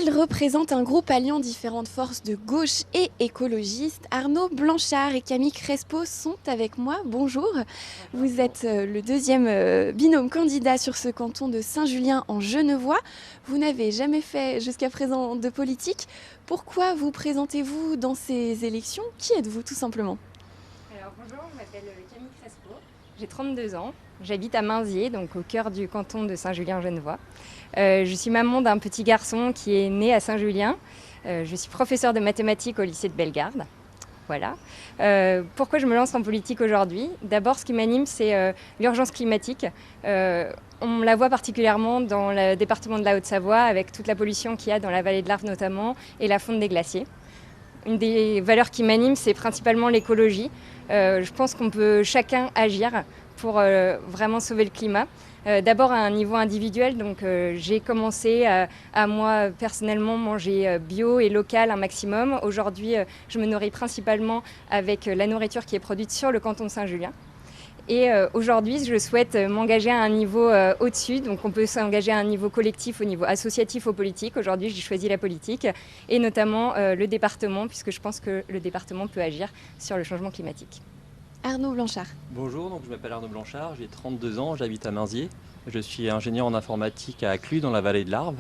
Il représente un groupe alliant différentes forces de gauche et écologistes. Arnaud Blanchard et Camille Crespo sont avec moi. Bonjour. Vous êtes le deuxième binôme candidat sur ce canton de Saint-Julien en Genevois. Vous n'avez jamais fait jusqu'à présent de politique. Pourquoi vous présentez-vous dans ces élections? Qui êtes-vous tout simplement? Alors bonjour, je m'appelle Camille Crespo, j'ai 32 ans, j'habite à Mainziers, donc au cœur du canton de Saint-Julien-Genevois. Je suis maman d'un petit garçon qui est né à Saint-Julien. Je suis professeure de mathématiques au lycée de Bellegarde. Voilà. Pourquoi je me lance en politique aujourd'hui? D'abord, ce qui m'anime, c'est l'urgence climatique. On la voit particulièrement dans le département de la Haute-Savoie, avec toute la pollution qu'il y a dans la vallée de l'Arve notamment, et la fonte des glaciers. Une des valeurs qui m'anime, c'est principalement l'écologie. Je pense qu'on peut chacun agir pour vraiment sauver le climat. D'abord à un niveau individuel, donc j'ai commencé à moi personnellement manger bio et local un maximum. Aujourd'hui, je me nourris principalement avec la nourriture qui est produite sur le canton de Saint-Julien. Et aujourd'hui, je souhaite m'engager à un niveau au-dessus. Donc on peut s'engager à un niveau collectif, au niveau associatif, au politique. Aujourd'hui, j'ai choisi la politique et notamment le département, puisque je pense que le département peut agir sur le changement climatique. Arnaud Blanchard. Bonjour, donc je m'appelle Arnaud Blanchard, j'ai 32 ans, j'habite à Mainziers. Je suis ingénieur en informatique à Clus, dans la vallée de l'Arve.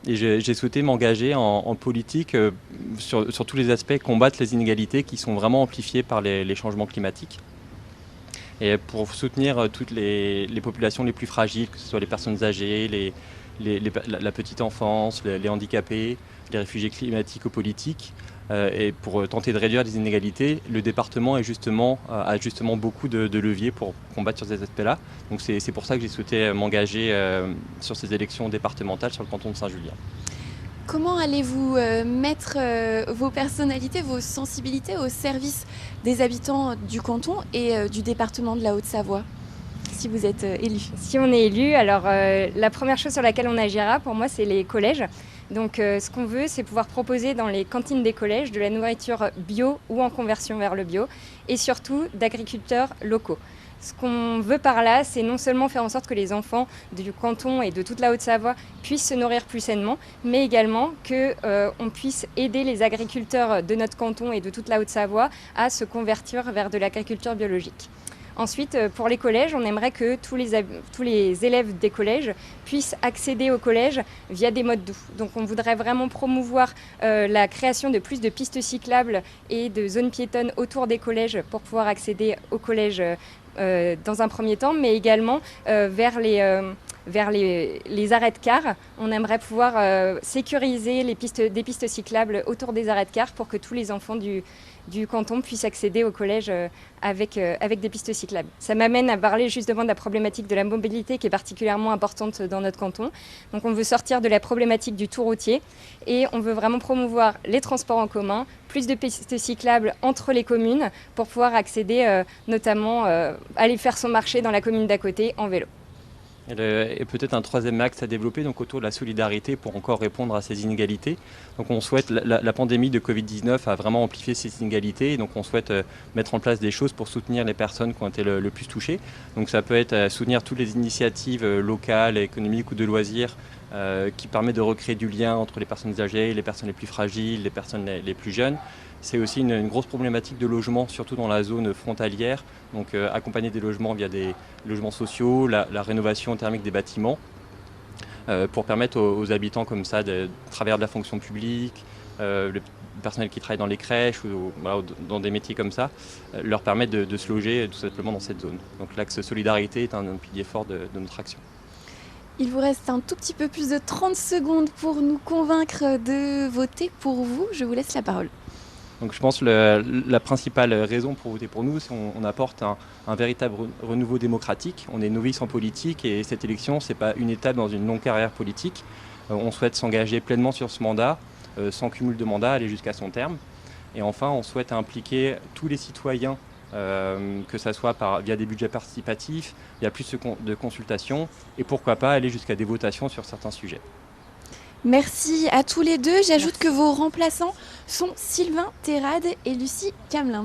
Et j'ai souhaité m'engager en politique sur tous les aspects, combattre les inégalités qui sont vraiment amplifiées par les changements climatiques. Et pour soutenir toutes les populations les plus fragiles, que ce soit les personnes âgées, la petite enfance, les handicapés, les réfugiés climatique ou politiques, et pour tenter de réduire les inégalités, le département a justement beaucoup de leviers pour combattre sur ces aspects-là. Donc c'est pour ça que j'ai souhaité m'engager sur ces élections départementales sur le canton de Saint-Julien. Comment allez-vous mettre vos personnalités, vos sensibilités au service des habitants du canton et du département de la Haute-Savoie, si vous êtes élu? Si on est élu, alors la première chose sur laquelle on agira, pour moi, c'est les collèges. Donc ce qu'on veut, c'est pouvoir proposer dans les cantines des collèges de la nourriture bio ou en conversion vers le bio, et surtout d'agriculteurs locaux. Ce qu'on veut par là, c'est non seulement faire en sorte que les enfants du canton et de toute la Haute-Savoie puissent se nourrir plus sainement, mais également qu'on puisse aider les agriculteurs de notre canton et de toute la Haute-Savoie à se convertir vers de l'agriculture biologique. Ensuite, pour les collèges, on aimerait que tous les élèves des collèges puissent accéder au collège via des modes doux. Donc on voudrait vraiment promouvoir la création de plus de pistes cyclables et de zones piétonnes autour des collèges pour pouvoir accéder au collège dans un premier temps, mais également vers les arrêts de car. On aimerait pouvoir sécuriser des pistes cyclables autour des arrêts de car pour que tous les enfants du canton puissent accéder au collège avec des pistes cyclables. Ça m'amène à parler justement de la problématique de la mobilité qui est particulièrement importante dans notre canton. Donc on veut sortir de la problématique du tout routier et on veut vraiment promouvoir les transports en commun, plus de pistes cyclables entre les communes pour pouvoir accéder notamment aller faire son marché dans la commune d'à côté en vélo. Et peut-être un troisième axe à développer donc autour de la solidarité pour encore répondre à ces inégalités. Donc on souhaite, la pandémie de Covid-19 a vraiment amplifié ces inégalités, et donc on souhaite mettre en place des choses pour soutenir les personnes qui ont été le plus touchées. Donc ça peut être soutenir toutes les initiatives locales, économiques ou de loisirs qui permettent de recréer du lien entre les personnes âgées, les personnes les plus fragiles, les personnes les plus jeunes. C'est aussi une grosse problématique de logement, surtout dans la zone frontalière. Donc accompagner des logements via des logements sociaux, la rénovation thermique des bâtiments, pour permettre aux habitants comme ça, de travers de la fonction publique, le personnel qui travaille dans les crèches ou voilà, dans des métiers comme ça, leur permettre de se loger tout simplement dans cette zone. Donc l'axe solidarité est un pilier fort de notre action. Il vous reste un tout petit peu plus de 30 secondes pour nous convaincre de voter pour vous. Je vous laisse la parole. Donc je pense que la principale raison pour voter pour nous, c'est qu'on apporte un véritable renouveau démocratique. On est novice en politique et cette élection, ce n'est pas une étape dans une longue carrière politique. On souhaite s'engager pleinement sur ce mandat, sans cumul de mandats, aller jusqu'à son terme. Et enfin, on souhaite impliquer tous les citoyens, que ce soit via des budgets participatifs, via plus de consultations et pourquoi pas aller jusqu'à des votations sur certains sujets. Merci à tous les deux. J'ajoute que vos remplaçants sont Sylvain Terrade et Lucie Camelin.